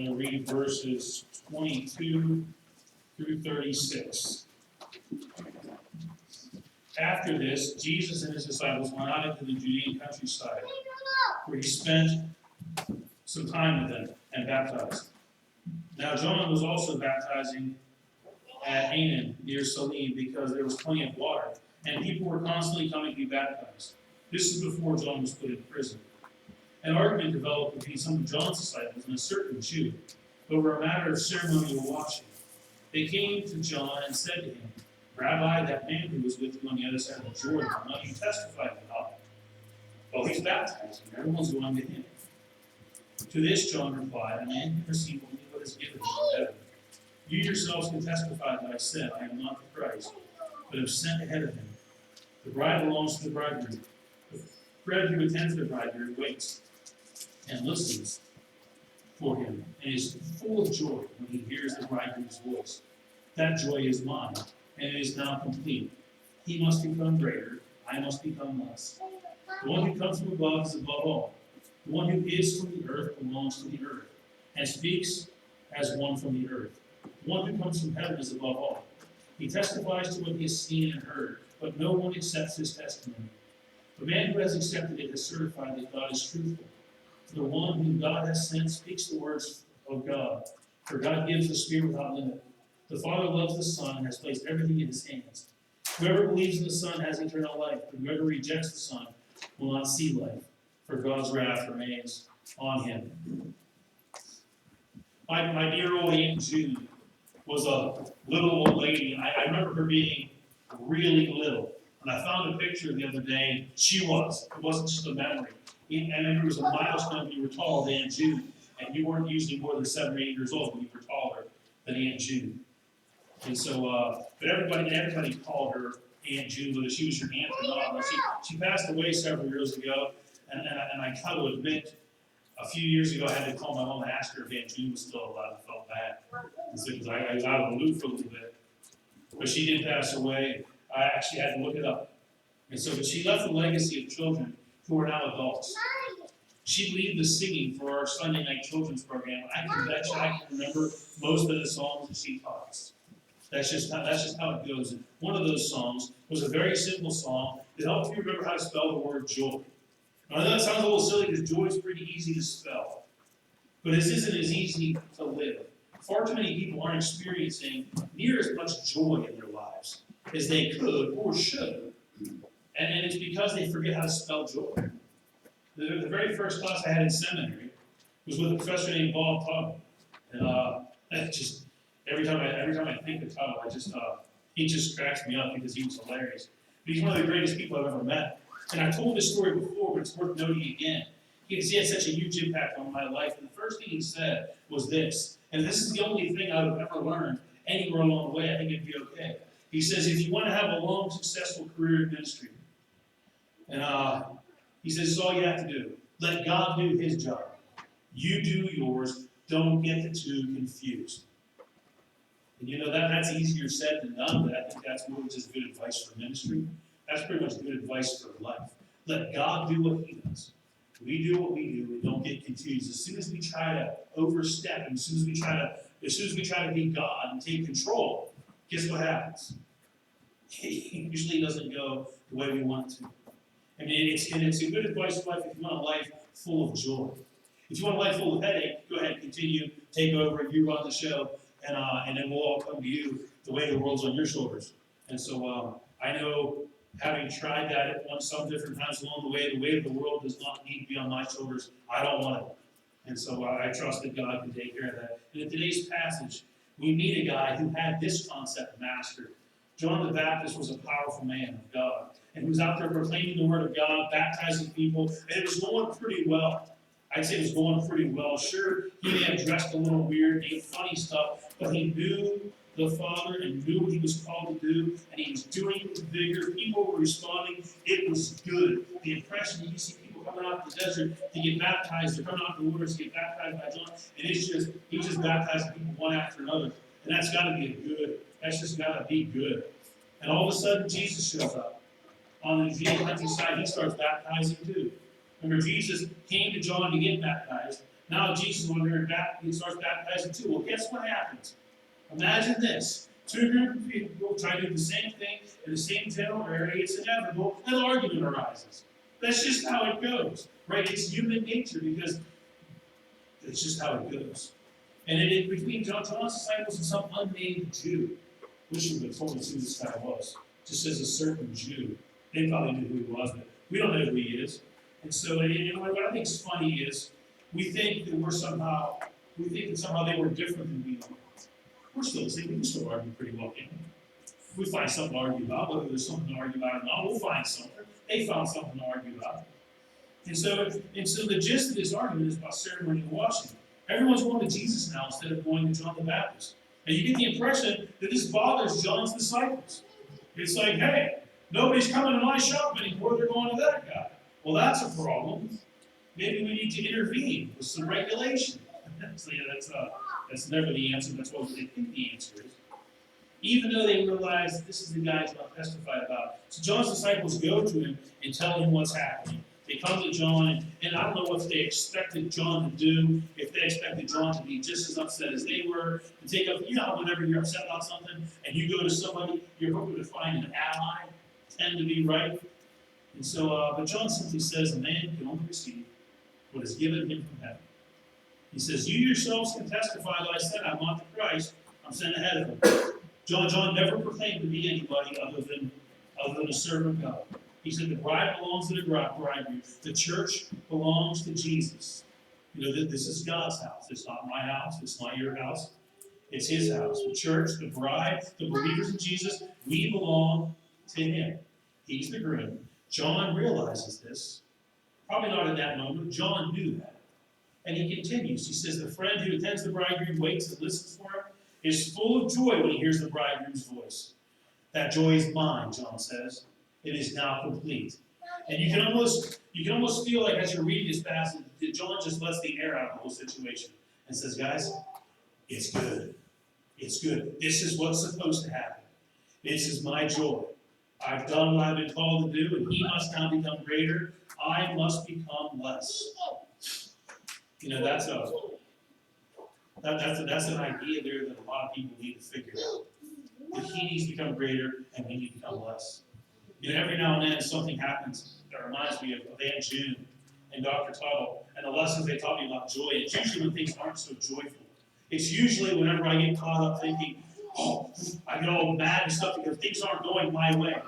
I'm going to read verses 22 through 36. After this, Jesus and his disciples went out into the Judean countryside, where he spent some time with them and baptized. Now John was also baptizing at Aenon near Salim because there was plenty of water, and people were constantly coming to be baptized. This is before John was put in prison. An argument developed between some of John's disciples and a certain Jew over a matter of ceremonial washing. They came to John and said to him, Rabbi, that man who was with you on the other side of the Jordan, will not you testify about? Well, he's baptizing, everyone's going to him. To this John replied, a man can receive only what is given him from heaven. You yourselves can testify that I said, I am not the Christ, but am sent ahead of him. The bride belongs to the bridegroom. The friend who attends the bridegroom waits and listens for him, and is full of joy when he hears the bridegroom's voice. That joy is mine, and it is now complete. He must become greater, I must become less. The one who comes from above is above all. The one who is from the earth belongs to the earth, and speaks as one from the earth. The one who comes from heaven is above all. He testifies to what he has seen and heard, but no one accepts his testimony. The man who has accepted it has certified that God is truthful. For the one whom God has sent speaks the words of God, for God gives the Spirit without limit. The Father loves the Son and has placed everything in his hands. Whoever believes in the Son has eternal life, but whoever rejects the Son will not see life, for God's wrath remains on him. My dear old Aunt June was a little old lady. I remember her being really little. And I found a picture the other day, and she was. It wasn't just a memory. And then there was a milestone when you were taller than Aunt June, and you weren't usually more than 7 or 8 years old when you were taller than Aunt June. And so, but everybody called her Aunt June, whether she was your aunt or not. And she passed away several years ago, and I kind of admit, a few years ago I had to call my mom and ask her if Aunt June was still alive. I felt bad, because I was out of the loop for a little bit. But she did pass away. I actually had to look it up. And so, but she left a legacy of children who are now adults. She lead the singing for our Sunday night children's program. I can remember most of the songs that she taught us. That's just how it goes. And one of those songs was a very simple song that helped you remember how to spell the word joy. Now, I know that sounds a little silly because joy is pretty easy to spell, but this isn't as easy to live. Far too many people aren't experiencing near as much joy in their lives as they could or should. And it's because they forget how to spell joy. The very first class I had in seminary was with a professor named Bob Tuttle. And just every time I think of Tuttle, he just cracks me up because he was hilarious. But he's one of the greatest people I've ever met. And I've told this story before, but it's worth noting again. He had such a huge impact on my life. And the first thing he said was this, and this is the only thing I've ever learned anywhere along the way. I think it'd be okay. He says, if you want to have a long, successful career in ministry, and he says, it's all you have to do. Let God do his job. You do yours. Don't get the two confused. And you know, that's easier said than done, but I think that's more just good advice for ministry. That's pretty much good advice for life. Let God do what he does. We do what we do, and don't get confused. As soon as we try to overstep, and as soon as we try to be God and take control, guess what happens? It usually doesn't go the way we want to. I mean, it's a good advice for life if you want a life full of joy. If you want a life full of headache, go ahead, continue, take over, you run the show, and then we'll all come to you the way the world's on your shoulders. And so I know, having tried that at some different times along the way of the world does not need to be on my shoulders. I don't want it. And so I trust that God can take care of that. And in today's passage, we meet a guy who had this concept mastered. John the Baptist was a powerful man of God. And he was out there proclaiming the word of God, baptizing people, and it was going pretty well. I'd say it was going pretty well. Sure, he may have dressed a little weird, did funny stuff, but he knew the Father and knew what he was called to do, and he was doing it with vigor. People were responding. It was good. The impression that you see people coming out of the desert to get baptized, they're coming out of the waters to get baptized by John, and he's just baptizing people one after another. And that's got to just got to be good. And all of a sudden, Jesus shows up. On the Judean countryside, he starts baptizing too. Remember, Jesus came to John to get baptized. Now Jesus, when he starts baptizing too. Well, guess what happens? Imagine this. Two groups of people try to do the same thing in the same general area. It's inevitable. An argument arises. That's just how it goes, right? It's human nature because it's just how it goes. And between John's disciples and some unnamed Jew, which would have told us who this guy was, just as a certain Jew. They probably knew who he was, but we don't know who he is. And so, what I think is funny is we think that somehow they were different than we are. We're still the same. We can still argue pretty well, can't we? If we find something to argue about, whether there's something to argue about or not, we'll find something. They found something to argue about. And so the gist of this argument is about ceremonial washing. Everyone's going to Jesus now instead of going to John the Baptist. And you get the impression that this bothers John's disciples. It's like, hey, nobody's coming to my shop anymore, they're going to that guy. Well, that's a problem. Maybe we need to intervene with some regulation. So that's never the answer, that's what they think the answer is. Even though they realize that this is the guy John testified about. So John's disciples go to him and tell him what's happening. They come to John, and I don't know what they expected John to do, if they expected John to be just as upset as they were, to take up, whenever you're upset about something, and you go to somebody, you're hoping to find an ally, tend to be right. And so, but John simply says, a man can only receive what is given him from heaven. He says, you yourselves can testify that I said I'm not the Christ, I'm sent ahead of him. John never proclaimed to be anybody other than a servant of God. He said the bride belongs to the bridegroom. The church belongs to Jesus. This is God's house. It's not my house. It's not your house. It's his house. The church, the bride, the believers in Jesus, we belong to him. He's the groom. John realizes this. Probably not at that moment. John knew that. And he continues. He says, the friend who attends the bridegroom, waits and listens for him, is full of joy when he hears the bridegroom's voice. That joy is mine, John says. It is now complete. And you can almost feel like as you're reading this passage, that John just lets the air out of the whole situation and says, guys, it's good. It's good. This is what's supposed to happen. This is my joy. I've done what I've been called to do, and he must now become greater. I must become less. That's an idea there that a lot of people need to figure out. That he needs to become greater, and we need to become less. Every now and then something happens that reminds me of Aunt June and Dr. Tuttle and the lessons they taught me about joy. It's usually when things aren't so joyful. It's usually whenever I get caught up thinking, I get all mad and stuff because things aren't going my way.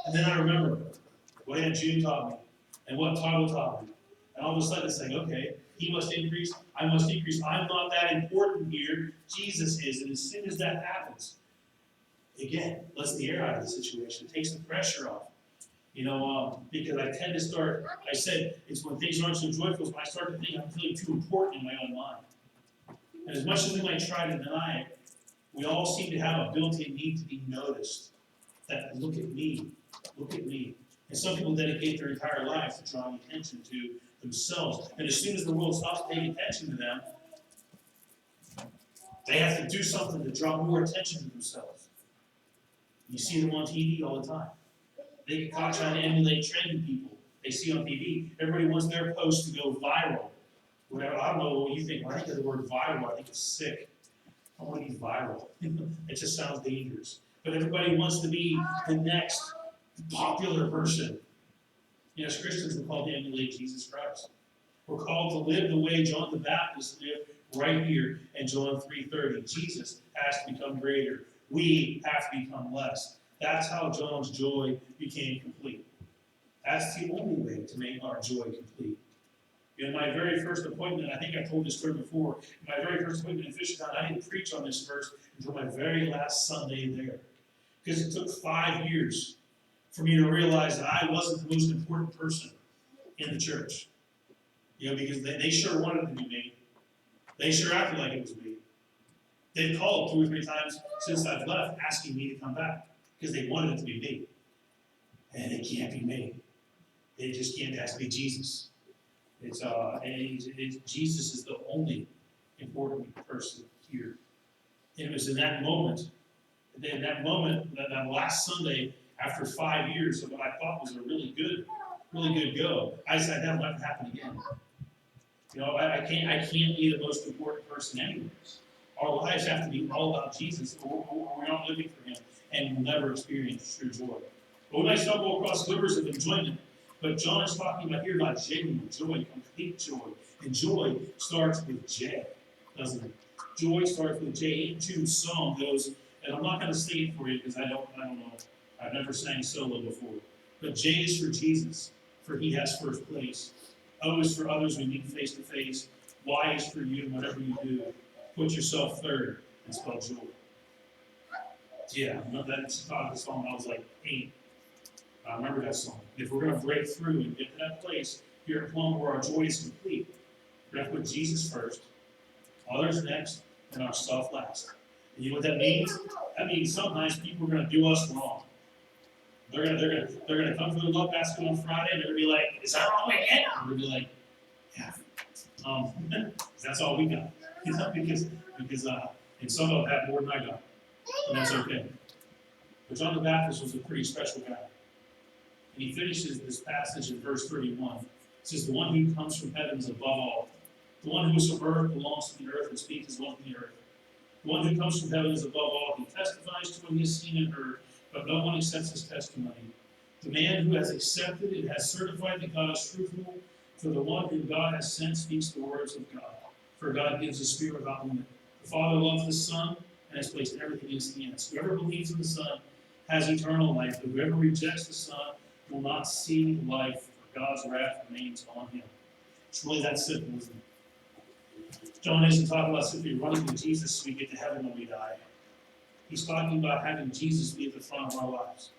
And then I remember what Aunt June taught me and what Tuttle taught me. And all of a sudden it's like, okay, he must increase, I must decrease. I'm not that important here. Jesus is. And as soon as that happens, again, lets the air out of the situation. It takes the pressure off. Because I tend to start, I said, it's when things aren't so joyful, when I start to think I'm feeling too important in my own mind. And as much as we might try to deny it, we all seem to have a built-in need to be noticed. That, look at me, look at me. And some people dedicate their entire lives to drawing attention to themselves. And as soon as the world stops paying attention to them, they have to do something to draw more attention to themselves. You see them on TV all the time. They get caught trying to emulate trendy people they see on TV. Everybody wants their post to go viral. Whatever, I don't know what you think. When I think of the word viral, I think it's sick. I don't want to be viral. It just sounds dangerous. But everybody wants to be the next popular person. As Christians, we're called to emulate Jesus Christ. We're called to live the way John the Baptist lived right here in John 3:30. Jesus has to become greater. We have to become less. That's how John's joy became complete. That's the only way to make our joy complete. In my very first appointment, I think I told this story before, in my very first appointment in Fishertown, I didn't preach on this verse until my very last Sunday there. Because it took 5 years for me to realize that I wasn't the most important person in the church. Because they sure wanted it to be me. They sure acted like it was me. They've called 2 or 3 times since I've left asking me to come back because they wanted it to be me. And it can't be me. It just can't. It has to be Jesus. Jesus is the only important person here. And it was in that moment, that last Sunday, after 5 years of what I thought was a really good go, I said, that'll never happen again. I can't be the most important person anyways. Our lives have to be all about Jesus, or we're not living for Him, and we'll never experience true joy. But we might stumble across rivers of enjoyment, but John is talking about here about genuine joy, complete joy. And joy starts with J, doesn't it? Joy starts with J. 82 song goes, and I'm not going to sing it for you because I don't know. I've never sang solo before. But J is for Jesus, for He has first place. O is for others we meet face to face. Y is for you, whatever you do. Put yourself third and spell joy. Yeah, I remember that taught the song when I was like 8. I remember that song. If we're going to break through and get to that place here at Plum where our joy is complete, we're going to put Jesus first, others next, and ourselves last. And you know what that means? That means sometimes people are going to do us wrong. They're gonna come to the love basket on Friday and they're gonna be like, "Is that wrong again?" And we're gonna be like, "Yeah, that's all we got." because and some of them have more than I got, and that's okay. But John the Baptist was a pretty special guy, and he finishes this passage in verse 31. It says, "The one who comes from heaven is above all. The one who is from earth belongs to the earth and speaks as one from the earth. The one who comes from heaven is above all. He testifies to what he has seen and heard, but no one accepts his testimony. The man who has accepted it has certified that God is truthful, for the one whom God has sent speaks the words of God. For God gives the Spirit without limit. The Father loves the Son and has placed everything in his hands. Whoever believes in the Son has eternal life, but whoever rejects the Son will not see life, for God's wrath remains on him." It's really that simple, isn't it? John isn't talking about simply running to Jesus so we get to heaven when we die. He's talking about having Jesus be at the front of our lives.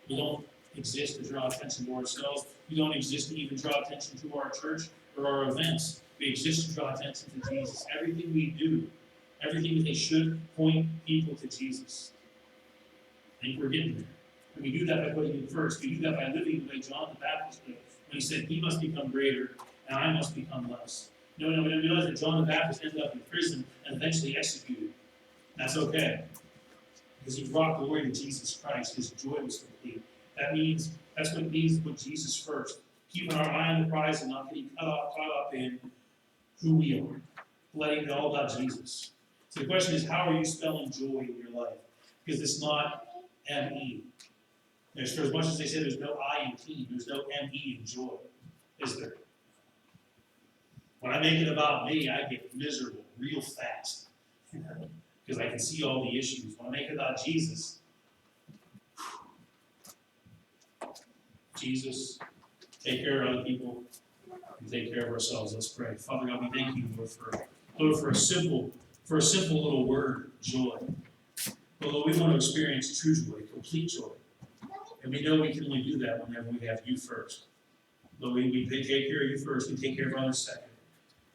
We don't exist to draw attention to ourselves. We don't exist to even draw attention to our church or our events. We exist to draw attention to Jesus. Everything we do, everything they should point people to Jesus. I think we're getting there. And we do that by putting Him first. We do that by living the way John the Baptist did, when he said, "He must become greater, and I must become less." No, we didn't realize that John the Baptist ended up in prison and eventually executed. That's okay, because he brought glory to Jesus Christ. His joy was complete. That's what it means to put Jesus first. Keeping our eye on the prize and not getting caught up in who we are. Letting it all about Jesus. So the question is, how are you spelling joy in your life? Because it's not M-E. For as much as they say there's no I in T, there's no M-E in joy, is there? When I make it about me, I get miserable real fast. Because I can see all the issues. When I make it about Jesus, take care of other people, and take care of ourselves. Let's pray. Father God, we thank you, Lord, for a simple little word, joy. But Lord, we want to experience true joy, complete joy. And we know we can only do that whenever we have you first. Lord, we take care of you first, we take care of others second.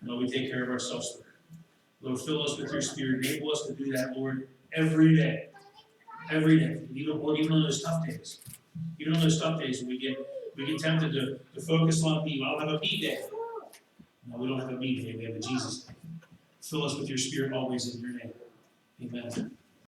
And Lord, we take care of ourselves third. Lord, fill us with your Spirit. Enable us to do that, Lord, every day. Every day. Even on those tough days. Even on those tough days when we get tempted to focus on me. I don't have a me day. No, we don't have a me day. We have a Jesus day. Fill us with your Spirit always in your name. Amen.